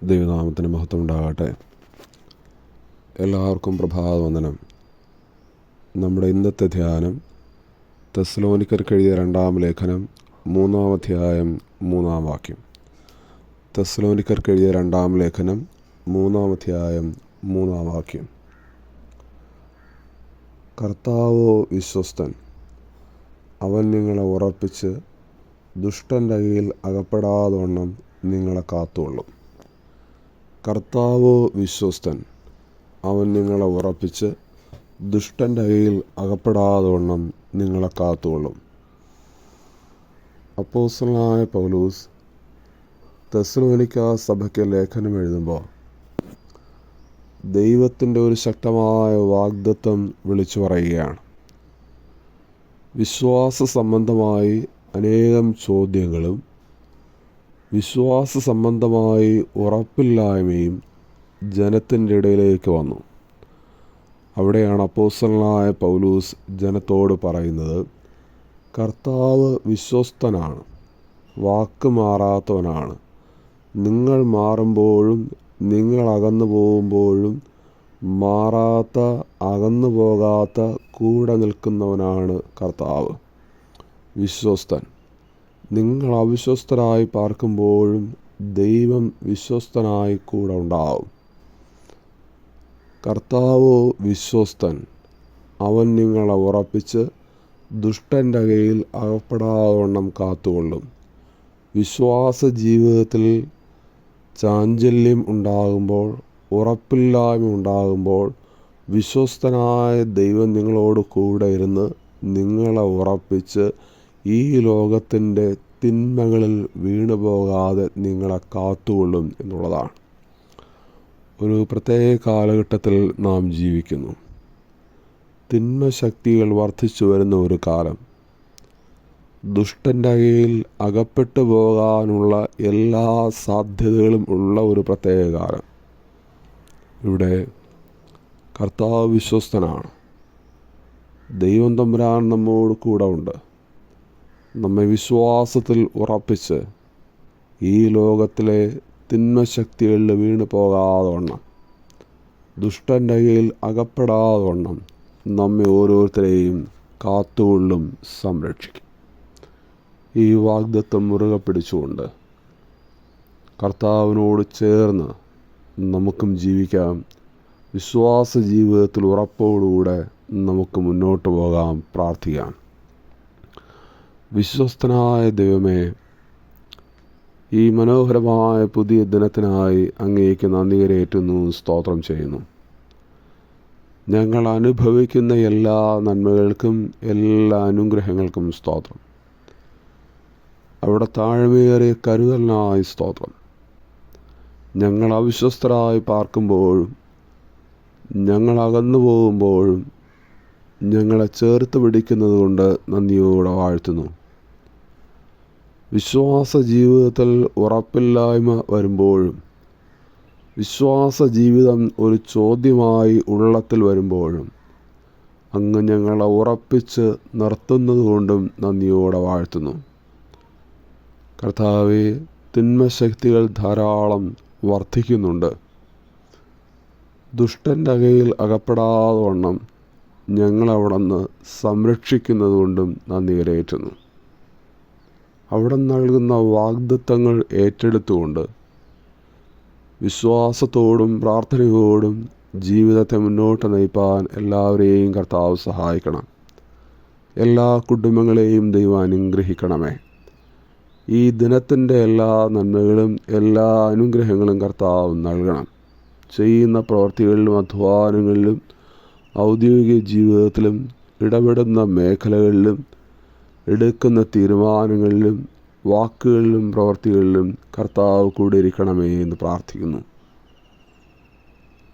ദൈവനാമത്തിന് മഹത്വം ഉണ്ടാകട്ടെ. എല്ലാവർക്കും പ്രഭാതവന്ദനം. നമ്മുടെ ഇന്നത്തെ ധ്യാനം തെസ്സലോനിക്കർക്ക് എഴുതിയ 2-ാം ലേഖനം 3-ാം അധ്യായം 3-ാം വാക്യം. തെസ്സലോനിക്കർക്ക് എഴുതിയ 2-ാം ലേഖനം 3-ാം അധ്യായം 3-ാം വാക്യം. കർത്താവോ വിശ്വസ്തൻ, അവൻ നിങ്ങളെ ഉറപ്പിച്ച് ദുഷ്ടൻ്റെ കയ്യിൽ അകപ്പെടാതവണ്ണം നിങ്ങളെ കാത്തുകൊള്ളും. കർത്താവോ വിശ്വസ്തൻ, അവൻ നിങ്ങളെ ഉറപ്പിച്ച് ദുഷ്ടൻ്റെ കയ്യിൽ അകപ്പെടാതവണ്ണം നിങ്ങളെ കാത്തുകൊള്ളും. അപ്പോസ്തലനായ പൗലോസ് തെസ്സലോനിക്ക സഭയ്ക്ക് ലേഖനം എഴുതുമ്പോൾ ദൈവത്തിൻ്റെ ഒരു ശക്തമായ വാഗ്ദത്തം വിളിച്ചു പറയുകയാണ്. വിശ്വാസ സംബന്ധമായി അനേകം ചോദ്യങ്ങളും വിശ്വാസ സംബന്ധമായി ഉറപ്പില്ലായ്മയും ജനത്തിൻ്റെ ഇടയിലേക്ക് വന്നു. അവിടെയാണ് അപ്പോസ്തലനായ പൗലോസ് ജനത്തോട് പറയുന്നത്, കർത്താവ് വിശ്വസ്തനാണ്, വാക്ക് മാറാത്തവനാണ്. നിങ്ങൾ മാറുമ്പോഴും നിങ്ങൾ അകന്നു പോകുമ്പോഴും മാറാത്ത, അകന്നു പോകാത്ത, കൂടെ നിൽക്കുന്നവനാണ് കർത്താവ് വിശ്വസ്തൻ. നിങ്ങൾ അവിശ്വസ്തരായി പാർക്കുമ്പോഴും ദൈവം വിശ്വസ്തനായി കൂടെ ഉണ്ടാവും. കർത്താവോ വിശ്വസ്തൻ, അവൻ നിങ്ങളെ ഉറപ്പിച്ച് ദുഷ്ടൻ്റെ കയ്യിൽ അകപ്പെടാതവണ്ണം കാത്തുകൊള്ളും. വിശ്വാസ ജീവിതത്തിൽ ചാഞ്ചല്യം ഉണ്ടാകുമ്പോൾ, ഉറപ്പില്ലായ്മ ഉണ്ടാകുമ്പോൾ, വിശ്വസ്തനായ ദൈവം നിങ്ങളോട് കൂടെ ഇരുന്ന് നിങ്ങളെ ഉറപ്പിച്ച് ഈ ലോകത്തിൻ്റെ തിന്മകളിൽ വീണു പോകാതെ നിങ്ങളെ കാത്തുകൊള്ളും എന്നുള്ളതാണ്. ഒരു പ്രത്യേക കാലഘട്ടത്തിൽ നാം ജീവിക്കുന്നു. തിന്മശക്തികൾ വർദ്ധിച്ചു വരുന്ന ഒരു കാലം. ദുഷ്ടൻ്റെ കയ്യിൽ അകപ്പെട്ടു പോകാനുള്ള എല്ലാ സാധ്യതകളും ഉള്ള ഒരു പ്രത്യേക കാലം. ഇവിടെ കർത്താവ് വിശ്വസ്തനാണ്. ദൈവം തമ്പുരാൻ നമ്മോട് കൂടെ ഉണ്ട്. നമ്മെ വിശ്വാസത്തിൽ ഉറപ്പിച്ച് ഈ ലോകത്തിലെ തിന്മശക്തികളിൽ വീണു പോകാതെ വണ്ണം, ദുഷ്ടൻ്റെ കയ്യിൽ അകപ്പെടാതെ വണ്ണം നമ്മെ ഓരോരുത്തരെയും കാത്തുകൊള്ളും, സംരക്ഷിക്കും. ഈ വാഗ്ദത്തം മുറുകെ പിടിച്ചുകൊണ്ട് കർത്താവിനോട് ചേർന്ന് നമുക്കും ജീവിക്കാം. വിശ്വാസ ജീവിതത്തിൽ ഉറപ്പോടുകൂടെ നമുക്ക് മുന്നോട്ട് പോകാം, പ്രാർത്ഥിക്കാം. വിശ്വസ്തനായ ദൈവമേ, ഈ മനോഹരമായ പുതിയ ദിനത്തിനായി അങ്ങേക്ക് നന്ദി കരേറ്റുന്നു, സ്തോത്രം ചെയ്യുന്നു. ഞങ്ങൾ അനുഭവിക്കുന്ന എല്ലാ നന്മകൾക്കും എല്ലാ അനുഗ്രഹങ്ങൾക്കും സ്തോത്രം. അവിടെ താഴ്മയേറിയ കരുതലിനായി സ്തോത്രം. ഞങ്ങൾ അവിശ്വസ്തരായി പാർക്കുമ്പോഴും ഞങ്ങൾ അകന്നു പോകുമ്പോഴും ഞങ്ങളെ ചേർത്ത് പിടിക്കുന്നത് കൊണ്ട് നന്ദിയോടെ വാഴ്ത്തുന്നു. വിശ്വാസ ജീവിതത്തിൽ ഉറപ്പില്ലായ്മ വരുമ്പോഴും, വിശ്വാസ ജീവിതം ഒരു ചോദ്യമായി ഉള്ളത്തിൽ വരുമ്പോഴും അങ്ങ് ഞങ്ങളെ ഉറപ്പിച്ച് നിർത്തുന്നത് കൊണ്ടും നന്ദിയോടെ വാഴ്ത്തുന്നു. കർത്താവേ, തിന്മശക്തികൾ ധാരാളം വർദ്ധിക്കുന്നുണ്ട്. ദുഷ്ടൻ്റെ കയ്യിൽ അകപ്പെടാതെ വണ്ണം ഞങ്ങളവിടെ നിന്ന് സംരക്ഷിക്കുന്നത് കൊണ്ടും നന്ദി കരേറ്റുന്നു. അവിടെ നൽകുന്ന വാഗ്ദത്തങ്ങൾ ഏറ്റെടുത്തുകൊണ്ട് വിശ്വാസത്തോടും പ്രാർത്ഥനയോടും ജീവിതത്തെ മുന്നോട്ട് നയിപ്പാൻ എല്ലാവരെയും കർത്താവ് സഹായിക്കണം. എല്ലാ കുടുംബങ്ങളെയും ദൈവം അനുഗ്രഹിക്കണമേ. ഈ ദിനത്തിൻ്റെ എല്ലാ നന്മകളും എല്ലാ അനുഗ്രഹങ്ങളും കർത്താവ് നൽകണം. ചെയ്യുന്ന പ്രവൃത്തികളിലും അധ്വാനങ്ങളിലും ഔദ്യോഗിക ജീവിതത്തിലും ഇടപെടുന്ന മേഖലകളിലും എടുക്കുന്ന തീരുമാനങ്ങളിലും വാക്കുകളിലും പ്രവൃത്തികളിലും കർത്താവ് കൂടെ ഇരിക്കണമേ എന്ന് പ്രാർത്ഥിക്കുന്നു.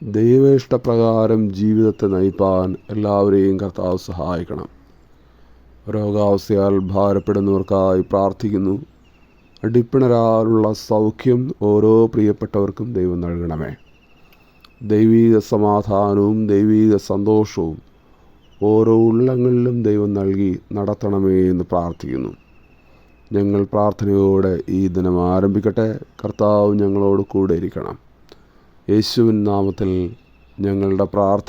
ദൈവേഷ്ടപ്രകാരം ജീവിതത്തെ നയിപ്പാൻ എല്ലാവരെയും കർത്താവ് സഹായിക്കണം. രോഗാവസ്ഥയാൽ ഭാരപ്പെടുന്നവർക്കായി പ്രാർത്ഥിക്കുന്നു. അടിപ്പിണരാലുള്ള സൗഖ്യം ഓരോ പ്രിയപ്പെട്ടവർക്കും ദൈവം നൽകണമേ. ദൈവീക സമാധാനവും ദൈവീക സന്തോഷവും ഓരോ ഉള്ളങ്ങളിലും ദൈവം നൽകി നടത്തണമേ എന്ന് പ്രാർത്ഥിക്കുന്നു. ഞങ്ങൾ പ്രാർത്ഥനയോടെ ഈ ദിനം ആരംഭിക്കട്ടെ. കർത്താവ് ഞങ്ങളോട് കൂടെ ഇരിക്കണം. യേശുവിൻ നാമത്തിൽ ഞങ്ങളുടെ പ്രാർത്ഥന